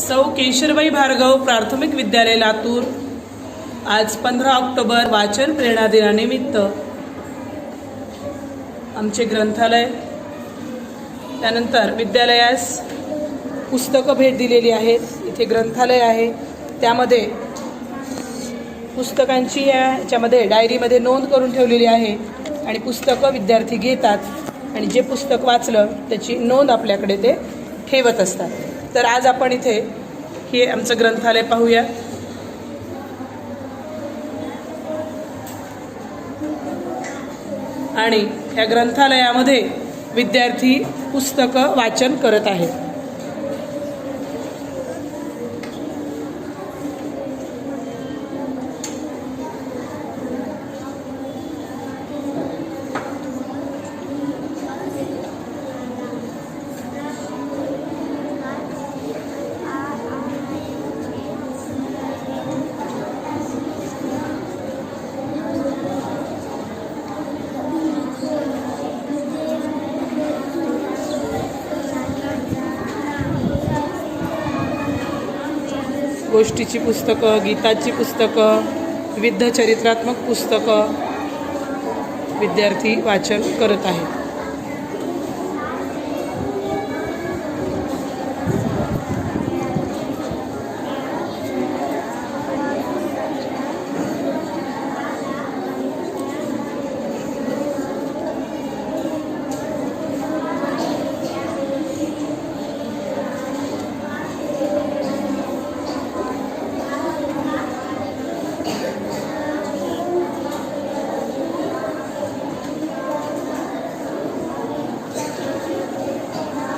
सौ केशरबाई भार्गव प्राथमिक विद्यालय लातूर आज 15 ऑक्टोबर वाचन प्रेरणा दिनानिमित्त आमचे ग्रंथालय त्यानंतर विद्यालयास पुस्तकं भेट दिलेली आहेत। इथे ग्रंथालय आहे, त्यामध्ये पुस्तकांची याच्यामध्ये डायरीमध्ये नोंद करून ठेवलेली आहे आणि पुस्तकं विद्यार्थी घेतात आणि जे पुस्तक वाचलं त्याची नोंद आपल्याकडे ते ठेवत असतात। तर आज आपण इथे हे आमचं ग्रंथालय पाहूया। आणि या ग्रंथालयामध्ये विद्यार्थी पुस्तकं वाचन करत आहेत। गोष्टीची पुस्तकं, गीताची पुस्तकं, विविध चरित्रात्मक पुस्तकं विद्यार्थी वाचन करत आहेत।